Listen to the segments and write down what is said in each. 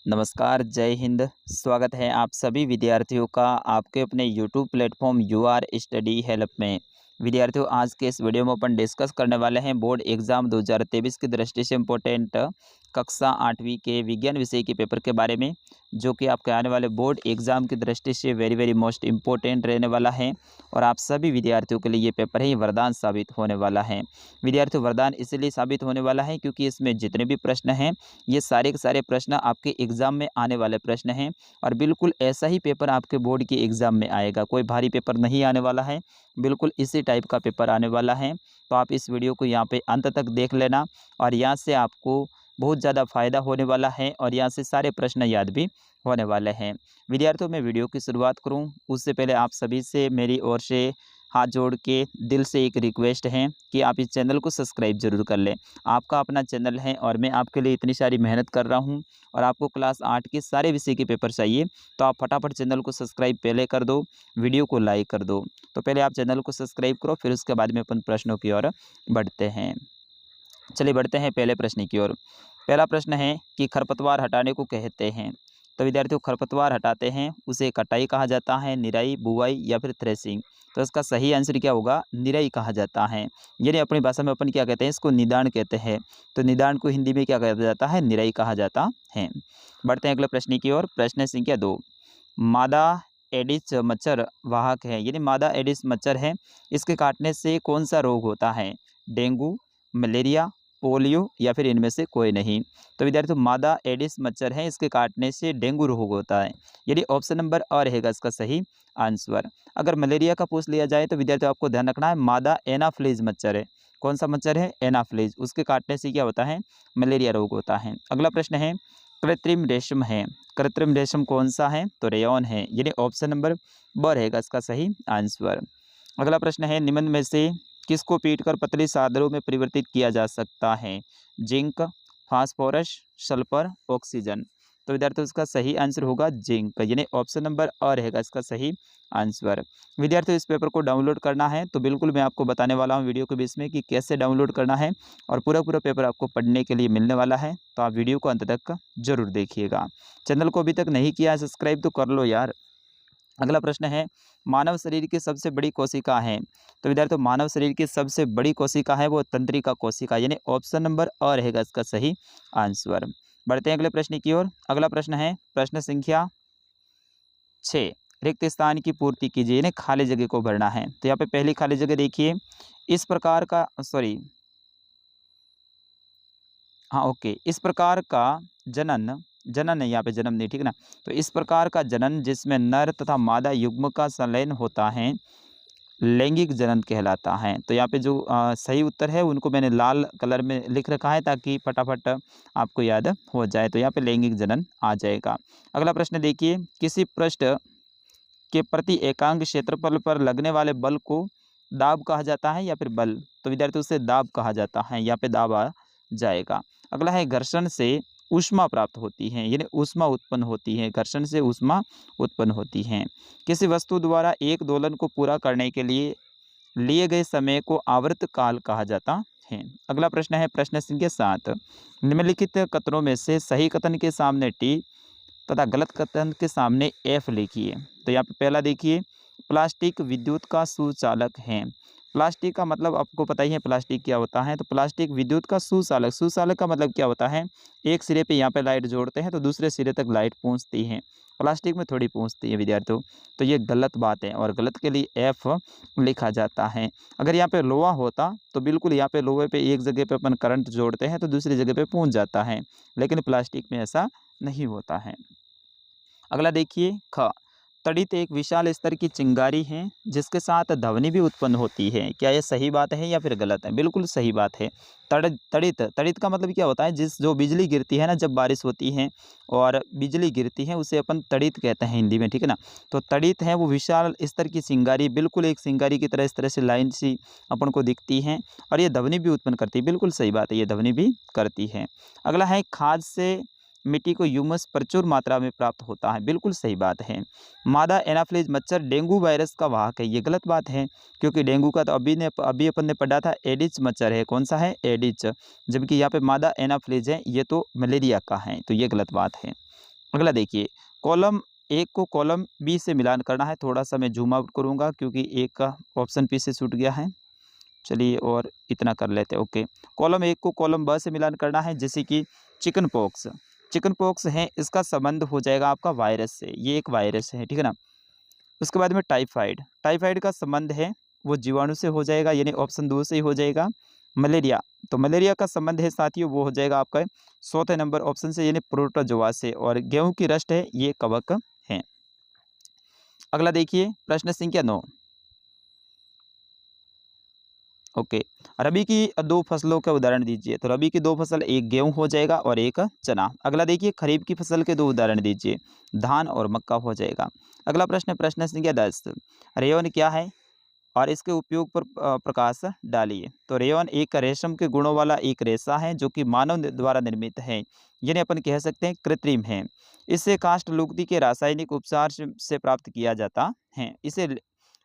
नमस्कार, जय हिंद। स्वागत है आप सभी विद्यार्थियों का आपके अपने YouTube platform UR study help में। विद्यार्थियों, आज के इस वीडियो में अपन डिस्कस करने वाले हैं बोर्ड एग्जाम 2023 की दृष्टि से इम्पोर्टेंट कक्षा 8वीं के विज्ञान विषय के पेपर के बारे में, जो कि आपके आने वाले बोर्ड एग्जाम की दृष्टि से वेरी मोस्ट इम्पोर्टेंट रहने वाला है। और आप सभी विद्यार्थियों के लिए ये पेपर है वरदान साबित होने वाला है। विद्यार्थियों, वरदान इसलिए साबित होने वाला है क्योंकि इसमें जितने भी प्रश्न हैं ये सारे के सारे प्रश्न आपके एग्ज़ाम में आने वाले प्रश्न हैं और बिल्कुल ऐसा ही पेपर आपके बोर्ड के एग्ज़ाम में आएगा। कोई भारी पेपर नहीं आने वाला है, बिल्कुल इसी टाइप का पेपर आने वाला है। तो आप इस वीडियो को यहाँ पे अंत तक देख लेना और यहाँ से आपको बहुत ज़्यादा फ़ायदा होने वाला है और यहाँ से सारे प्रश्न याद भी होने वाले हैं। विद्यार्थियों, मैं वीडियो की शुरुआत करूँ उससे पहले आप सभी से मेरी ओर से हाथ जोड़ के दिल से एक रिक्वेस्ट है कि आप इस चैनल को सब्सक्राइब जरूर कर लें। आपका अपना चैनल है और मैं आपके लिए इतनी सारी मेहनत कर रहा हूं और आपको क्लास 8 के सारे विषय के पेपर चाहिए, तो आप फटाफट चैनल को सब्सक्राइब पहले कर दो, वीडियो को लाइक कर दो। तो पहले आप चैनल को सब्सक्राइब करो, फिर उसके बाद में अपन प्रश्नों की ओर बढ़ते हैं। चलिए बढ़ते हैं पहले प्रश्न की ओर। पहला प्रश्न है कि खरपतवार हटाने को कहते हैं। तो विद्यार्थियों, खरपतवार हटाते हैं उसे कटाई कहा जाता है, निराई, बुवाई या फिर थ्रेसिंग। तो इसका सही आंसर क्या होगा? निराई कहा जाता है। यानी अपनी भाषा में अपन क्या कहते हैं? इसको निदान कहते हैं। तो निदान को हिंदी में क्या कहा जाता है? निराई कहा जाता है। बढ़ते हैं अगले प्रश्न की ओर। प्रश्न संख्या 2। मादा एडिस मच्छर वाहक है, यानी मादा एडिस मच्छर है, इसके काटने से कौन सा रोग होता है? डेंगू, मलेरिया, पोलियो या फिर इनमें से कोई नहीं। तो विद्यार्थियों, मादा एडिस मच्छर है, इसके काटने से डेंगू रोग होता है, यानी ऑप्शन नंबर अ रहेगा इसका सही आंसर। अगर मलेरिया का पूछ लिया जाए तो विद्यार्थियों आपको ध्यान रखना है मादा एनाफ्लीज मच्छर है। कौन सा मच्छर है? एनाफ्लीज। उसके काटने से क्या होता है? मलेरिया रोग होता है। अगला प्रश्न है कृत्रिम रेशम है, कृत्रिम रेशम कौन सा है? तो रेयॉन है, यानी ऑप्शन नंबर ब रहेगा इसका सही आंसर। अगला प्रश्न है निम्न में से किसको पीटकर पतली चादरों में परिवर्तित किया जा सकता है? Zinc, phosphorus, sulphur, oxygen. तो विद्यार्थियों इसका सही आंसर होगा जिंक, यानी ऑप्शन नंबर अ रहेगा इसका सही आंसर। विद्यार्थियों, इस पेपर को डाउनलोड करना है तो बिल्कुल मैं आपको बताने वाला हूं वीडियो के बीच में कि कैसे डाउनलोड करना है और पूरा पेपर आपको पढ़ने के लिए मिलने वाला है। तो आप वीडियो को अंत तक जरूर देखिएगा। चैनल को अभी तक नहीं किया है सब्सक्राइब तो कर लो यार। अगला प्रश्न है मानव शरीर की सबसे बड़ी कोशिका है। तो विद्यार्थियों, मानव शरीर की सबसे बड़ी कोशिका है वो तंत्रिका कोशिका, यानी ऑप्शन नंबर अ रहेगा इसका सही आंसर। बढ़ते हैं अगले प्रश्न की ओर। अगला प्रश्न है प्रश्न संख्या 6। रिक्त स्थान की पूर्ति कीजिए, यानी खाली जगह को भरना है। तो यहाँ पे पहली खाली जगह देखिए, इस प्रकार का इस प्रकार का जनन जनन है, यहाँ पे जन्म नहीं, ठीक ना। तो इस प्रकार का जनन जिसमें नर तथा मादा युग्म का संलयन होता है लैंगिक जनन कहलाता है। तो यहाँ पे जो सही उत्तर है उनको मैंने लाल कलर में लिख रखा है ताकि फटाफट आपको याद हो जाए। तो यहाँ पे लैंगिक जनन आ जाएगा। अगला प्रश्न देखिए, किसी पृष्ठ के प्रति एकांक क्षेत्रफल पर लगने वाले बल को दाब कहा जाता है या फिर बल? तो विद्यार्थी उसे दाब कहा जाता है, यहाँ पे दाब आ जाएगा। अगला है घर्षण से ऊष्मा प्राप्त होती है, यानी ऊष्मा उत्पन्न होती है, घर्षण से ऊष्मा उत्पन्न होती है। किसी वस्तु द्वारा एक दोलन को पूरा करने के लिए गए समय को आवर्त काल कहा जाता है। अगला प्रश्न है प्रश्न संख्या 7। निम्नलिखित कथनों में से सही कथन के सामने टी तथा गलत कथन के सामने एफ लिखिए। तो यहाँ पे पहला देखिए, प्लास्टिक विद्युत का सुचालक है। प्लास्टिक का मतलब आपको पता ही है प्लास्टिक क्या होता है। तो प्लास्टिक विद्युत का सुचालक, सुचालक का मतलब क्या होता है? एक सिरे पे यहाँ पे लाइट जोड़ते हैं तो दूसरे सिरे तक लाइट पहुँचती है, प्लास्टिक में थोड़ी पहुँचती है विद्यार्थियों। तो ये गलत बात है और गलत के लिए एफ लिखा जाता है। अगर यहाँ पे लोहा होता तो बिल्कुल यहाँ पे लोहे पे एक जगह पे अपन करंट जोड़ते हैं तो दूसरी जगह पे पहुँच जाता है, लेकिन प्लास्टिक में ऐसा नहीं होता है। अगला देखिए ख, तड़ित एक विशाल स्तर की चिंगारी है जिसके साथ ध्वनि भी उत्पन्न होती है। क्या यह सही बात है या फिर गलत है? बिल्कुल सही बात है। तड़ित तड़ित का मतलब क्या होता है? जो बिजली गिरती है ना, जब बारिश होती है और बिजली गिरती है उसे अपन तड़ित कहते हैं हिंदी में, ठीक है ना। तो तड़ित है वो विशाल स्तर की चिंगारी, बिल्कुल एक चिंगारी की तरह इस तरह से लाइन सी अपन को दिखती है और ये ध्वनि भी उत्पन्न करती है। बिल्कुल सही बात है, ये ध्वनि भी करती है। अगला है खाद से मिट्टी को ह्यूमस प्रचुर मात्रा में प्राप्त होता है। बिल्कुल सही बात है। मादा एनाफ्लीज मच्छर डेंगू वायरस का वाहक है, ये गलत बात है क्योंकि डेंगू का तो अभी अपन ने पढ़ा था एडिस मच्छर है। कौन सा है? एडिस। जबकि यहाँ पे मादा एनाफ्लीज है, ये तो मलेरिया का है, तो ये गलत बात है। अगला देखिए, कॉलम एक को कॉलम बी से मिलान करना है। थोड़ा सा मैं जूम आउट करूँगा क्योंकि एक का ऑप्शन पी से छूट गया है। चलिए और इतना कर लेते हैं। ओके, कॉलम एक को कॉलम ब से मिलान करना है, जैसे कि चिकन पॉक्स। चिकन पॉक्स है, इसका संबंध हो जाएगा आपका वायरस से, ये एक वायरस है, ठीक है ना। उसके बाद में टाइफाइड, टाइफाइड का संबंध है वो जीवाणु से हो जाएगा, यानी ऑप्शन 2 से ही हो जाएगा। मलेरिया, तो मलेरिया का संबंध है साथियों वो हो जाएगा आपका चौथे नंबर ऑप्शन से, यानी प्रोटोजोआ से। और गेहूं की रस्ट है, ये कवक है। अगला देखिए प्रश्न संख्या 9। ओके, रबी की दो फसलों का उदाहरण दीजिए। तो रबी की दो फसल, एक गेहूं हो जाएगा और एक चना। अगला देखिए, खरीफ की फसल के दो उदाहरण दीजिए, धान और मक्का हो जाएगा। अगला प्रश्न, प्रश्न संख्या 10, रेयन क्या है और इसके उपयोग पर प्रकाश डालिए। तो रेयन एक रेशम के गुणों वाला एक रेशा है जो कि मानव द्वारा निर्मित है, यानी अपन कह सकते हैं कृत्रिम है। इसे काष्ठ लुगदी के रासायनिक उपचार से प्राप्त किया जाता है। इसे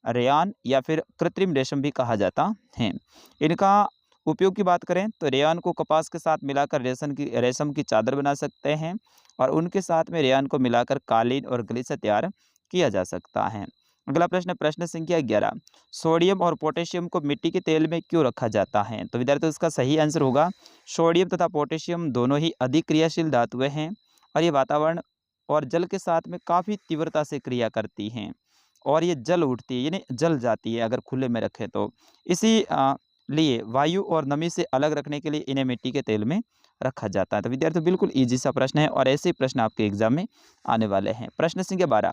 रेयान या फिर कृत्रिम रेशम भी कहा जाता है। इनका उपयोग की बात करें तो रेयान को कपास के साथ मिलाकर रेशम की चादर बना सकते हैं, और उनके साथ में रेयान को मिलाकर कालीन और गलीचा तैयार किया जा सकता है। अगला प्रश्न, प्रश्न संख्या 11, सोडियम और पोटेशियम को मिट्टी के तेल में क्यों रखा जाता है। तो विद्यार्थियों इसका सही आंसर होगा, सोडियम तथा पोटेशियम दोनों ही अधिक क्रियाशील धातुएं हैं, और ये वातावरण और जल के साथ में काफ़ी तीव्रता से क्रिया करती हैं, और ये जल उठती है, यानी जल जाती है अगर खुले में रखें तो। इसी लिए वायु और नमी से अलग रखने के लिए इन्हें मिट्टी के तेल में रखा जाता है। तो विद्यार्थियों बिल्कुल ईजी सा प्रश्न है, और ऐसे ही प्रश्न आपके एग्जाम में आने वाले हैं। प्रश्न संख्या 12,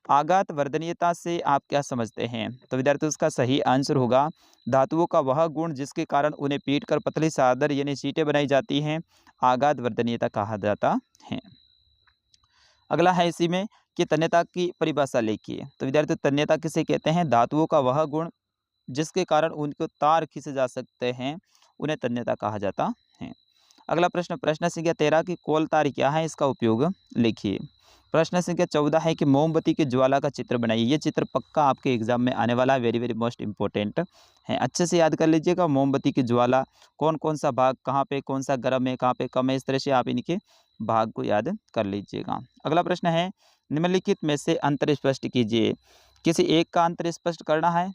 आघात वर्धनीयता से आप क्या समझते हैं। तो विद्यार्थियों उसका सही आंसर होगा, धातुओं का वह गुण जिसके कारण उन्हें पीट कर पतली चादर यानी शीटें बनाई जाती हैं, आघात वर्धनीयता कहा जाता है। अगला है इसी में कि तन्यता की परिभाषा लिखिए। तो विद्यार्थियों तन्यता किसे कहते हैं, धातुओं का वह गुण जिसके कारण उनको तार खींचे जा सकते हैं, उन्हें तन्यता कहा जाता है। अगला प्रश्न, प्रश्न संख्या 13 की कोल तार क्या है, इसका उपयोग लिखिए। प्रश्न संख्या 14 है कि मोमबत्ती की ज्वाला का चित्र बनाइए। ये चित्र पक्का आपके एग्जाम में आने वाला है, वेरी वेरी मोस्ट इंपॉर्टेंट है, अच्छे से याद कर लीजिएगा। मोमबत्ती की ज्वाला, कौन कौन सा भाग कहाँ पे, कौन सा गर्म है कहाँ पे कम है, इस तरह से आप इनके भाग को याद कर लीजिएगा। अगला प्रश्न है, निम्नलिखित में से अंतर स्पष्ट कीजिए। किसी एक का अंतर स्पष्ट करना है।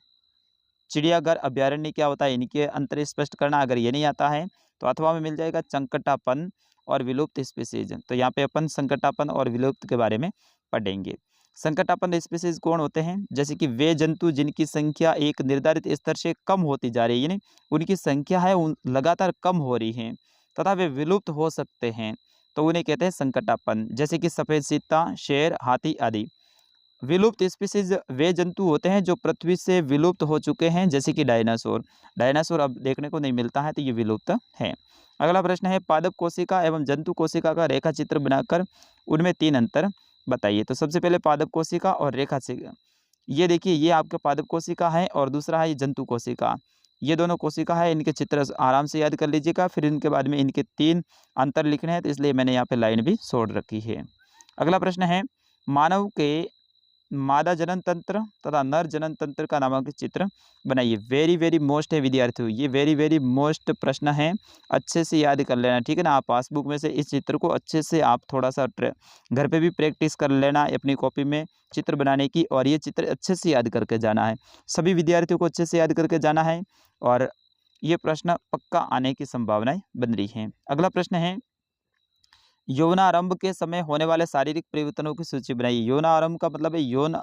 चिड़ियाघर अभ्यारण्य क्या होता है, इनके अंतर स्पष्ट करना। अगर ये नहीं आता है तो अथवा में मिल जाएगा संकटापन और विलुप्त स्पीसीज। तो यहाँ पे अपन संकटापन और विलुप्त के बारे में पढ़ेंगे। संकटापन स्पीसीज कौन होते हैं, जैसे कि वे जंतु जिनकी संख्या एक निर्धारित स्तर से कम होती जा रही है, यानी उनकी संख्या है लगातार कम हो रही है तथा वे विलुप्त हो सकते हैं, तो उन्हें कहते हैं संकटापन। जैसे कि सफ़ेद चीता, शेर, हाथी आदि। विलुप्त स्पीसीज वे जंतु होते हैं जो पृथ्वी से विलुप्त हो चुके हैं, जैसे कि डायनासोर। डायनासोर अब देखने को नहीं मिलता है, तो ये विलुप्त है। अगला प्रश्न है, पादप कोशिका एवं जंतु कोशिका का रेखा चित्र बनाकर उनमें 3 अंतर बताइए। तो सबसे पहले पादप कोशिका और रेखा चित्र, ये देखिए ये आपका पादप कोशिका है, और दूसरा है ये जंतु कोशिका। ये दोनों कोशिका है, इनके चित्र आराम से याद कर लीजिएगा। फिर इनके बाद में इनके 3 अंतर लिखने हैं, तो इसलिए मैंने यहाँ पे लाइन भी छोड़ रखी है। अगला प्रश्न है, मानव के मादा जनन तंत्र तथा नर जनन तंत्र का नामांकित चित्र बनाइए। वेरी वेरी मोस्ट है विद्यार्थियों, ये वेरी वेरी मोस्ट प्रश्न है, अच्छे से याद कर लेना, ठीक है ना। आप पासबुक में से इस चित्र को अच्छे से आप थोड़ा सा घर पे भी प्रैक्टिस कर लेना अपनी कॉपी में चित्र बनाने की, और ये चित्र अच्छे से याद करके जाना है। सभी विद्यार्थियों को अच्छे से याद करके जाना है, और ये प्रश्न पक्का आने की संभावनाएं बन रही हैं। अगला प्रश्न है, यौनारंभ के समय होने वाले शारीरिक परिवर्तनों की सूची बनाइए। यौनारंभ का मतलब है यौन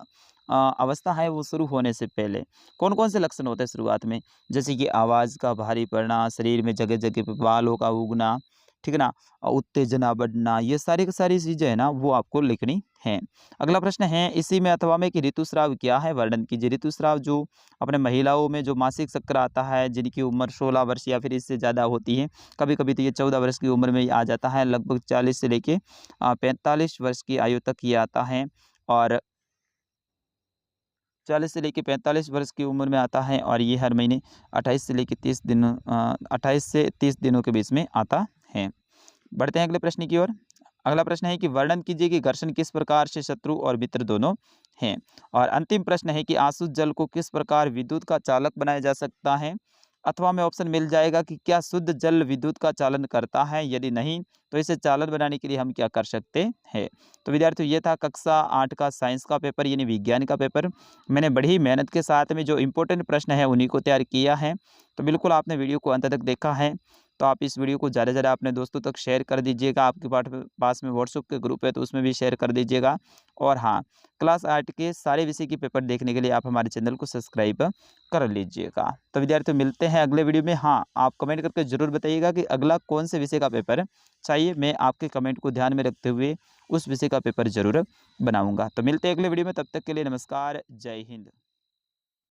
अवस्था है वो शुरू होने से पहले कौन कौन से लक्षण होते हैं शुरुआत में, जैसे कि आवाज़ का भारी पड़ना, शरीर में जगह जगह पे बालों का उगना, ठीक है ना, उत्तेजना बढ़ना, ये सारी की सारी चीज़ें है ना वो आपको लिखनी है। अगला प्रश्न है, इसी में अथवा में कि ऋतुस्राव क्या है, वर्णन कीजिए। ऋतुस्राव जो अपने महिलाओं में जो मासिक चक्र आता है, जिनकी उम्र 16 वर्ष या फिर इससे ज़्यादा होती है, कभी कभी तो ये 14 वर्ष की उम्र में ही आ जाता है, लगभग 40 से लेके 45 वर्ष की आयु तक ये आता है, और 40 से लेके 45 वर्ष की उम्र में आता है, और ये हर महीने 28 से लेके 30 दिन 28 से 30 दिनों के बीच में आता है। बढ़ते हैं अगले प्रश्न की ओर। अगला प्रश्न है कि वर्णन कीजिए कि घर्षण किस प्रकार से शत्रु और मित्र दोनों हैं। और अंतिम प्रश्न है कि आसुत जल को किस प्रकार विद्युत का चालक बनाया जा सकता है। अथवा हमें ऑप्शन मिल जाएगा कि क्या शुद्ध जल विद्युत का चालन करता है, यदि नहीं तो इसे चालन बनाने के लिए हम क्या कर सकते हैं। तो विद्यार्थियों ये था कक्षा 8 का साइंस का पेपर यानी विज्ञान का पेपर। मैंने बड़ी मेहनत के साथ में जो इंपॉर्टेंट प्रश्न है उन्हीं को तैयार किया है। तो बिल्कुल आपने वीडियो को अंत तक देखा है तो आप इस वीडियो को ज़्यादा से ज़्यादा अपने दोस्तों तक शेयर कर दीजिएगा। आपके पास में व्हाट्सएप के ग्रुप है तो उसमें भी शेयर कर दीजिएगा। और हाँ, क्लास 8 के सारे विषय के पेपर देखने के लिए आप हमारे चैनल को सब्सक्राइब कर लीजिएगा। तो विद्यार्थियों मिलते हैं अगले वीडियो में। हाँ, आप कमेंट करके ज़रूर बताइएगा कि अगला कौन से विषय का पेपर चाहिए। मैं आपके कमेंट को ध्यान में रखते हुए उस विषय का पेपर ज़रूर बनाऊँगा। तो मिलते हैं अगले वीडियो में, तब तक के लिए नमस्कार, जय हिंद।